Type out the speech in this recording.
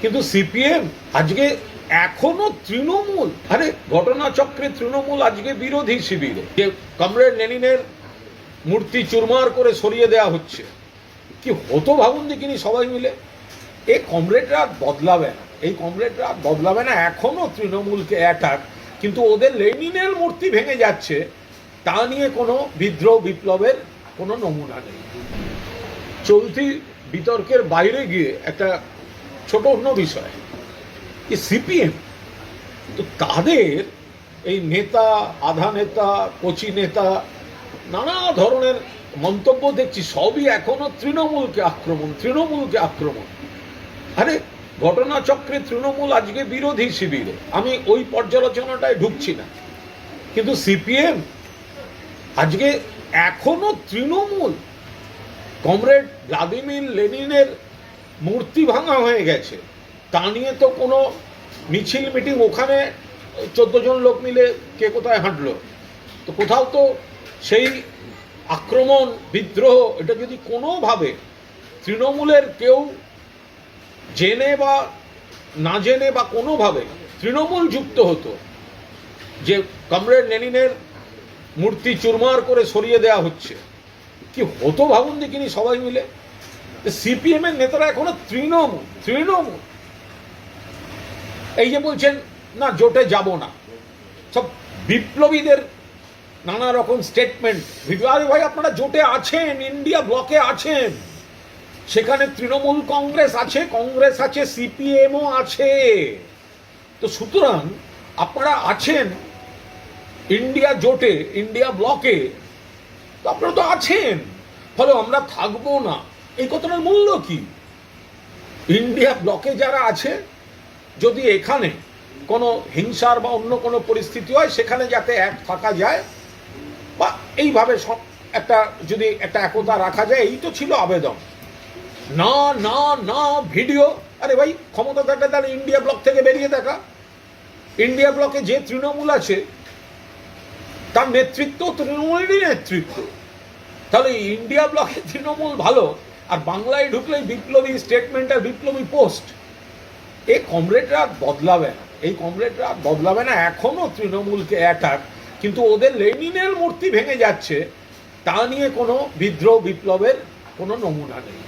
কিন্তু সিপিএম আজকে এখনো তৃণমূল, আরে ঘটনাচক্রে তৃণমূল আজকে বিরোধী শিবির, যে কমরেড লেনিনের মূর্তি চুরমার করে সরিয়ে দেওয়া হচ্ছে। কি হতো ভাবুন দেখিনি সবাই মিলে। এই কমরেডরা বদলাবে না, এই কমরেডরা বদলাবে না, এখনো তৃণমূলকে অ্যাটাক। কিন্তু ওদের লেনিনের মূর্তি ভেঙে যাচ্ছে, তা নিয়ে কোনো বিদ্রোহ বিপ্লবের কোনো নমুনা নেই। চলতি বিতর্কের বাইরে গিয়ে একটা ছোট অন্য বিষয়, যে সিপিএম তো তাদের এই নেতা, আধা নেতা, কচি নেতা, নানা ধরনের মন্তব্য দেখছি, সবই এখনো তৃণমূলকে আক্রমণ। আরে ঘটনাচক্রে তৃণমূল আজকে বিরোধী শিবির, আমি ওই পর্যালোচনাটায় ঢুকছি না। কিন্তু সিপিএম আজকে এখনো তৃণমূল। কমরেড ভ্লাদিমির লেনিনের মূর্তি ভাঙা হয়ে গেছে, তা নিয়ে তো কোনো মিছিল মিটিং, ওখানে 14 জন লোক মিলে কে কোথায় হাঁটলো, তো কোথাও তো সেই আক্রমণ বিদ্রোহ, এটা যদি কোনোভাবে তৃণমূলের কেউ জেনে বা না জেনে বা কোনোভাবে তৃণমূল যুক্ত হতো, যে কমরেড লেনিনের মূর্তি চুরমার করে সরিয়ে দেওয়া হচ্ছে, কি হতো ভাবুন দেখিনি সবাই মিলে। সিপিএম এর নেতারা এখনো তৃণমূল। এই যে বলছেন না জোটে যাব না, সব বিপ্লবীদের নানা রকম স্টেটমেন্ট। আরে ভাই, আপনারা জোটে আছেন, ইন্ডিয়া ব্লকে আছেন, সেখানে তৃণমূল কংগ্রেস আছে, সিপিএমও আছে। তো সুতরাং আপনারা আছেন ইন্ডিয়া জোটে, ইন্ডিয়া ব্লকে, তো আপনারা তো আছেন, ফলে আমরা থাকবো না, এই কথাটার মূল্য কি? ইন্ডিয়া ব্লকে যারা আছে, যদি এখানে কোনো হিংসার বা অন্য কোনো পরিস্থিতি হয়, সেখানে যাতে এক থাকা যায়, বা এইভাবে যদি একটা একতা রাখা যায়, এই তো ছিল আবেদন। না ভিডিও, আরে ভাই ক্ষমতা থাকলে তাহলে ইন্ডিয়া ব্লক থেকে বেরিয়ে দেখা। ইন্ডিয়া ব্লকে যে তৃণমূল আছে, তার নেতৃত্ব তৃণমূলেরই নেতৃত্ব, তাহলে ইন্ডিয়া ব্লকে তৃণমূল ভালো, আর বাংলায় ঢুকলেই বিপ্লবী স্টেটমেন্ট আর বিপ্লবী পোস্ট। এই কমরেডরা বদলাবে না, এখনো তৃণমূলকে অ্যাটাক। কিন্তু ওদের লেনিনের মূর্তি ভেঙে যাচ্ছে, তা নিয়ে কোনো বিদ্রোহ বিপ্লবের কোনো নমুনা নেই।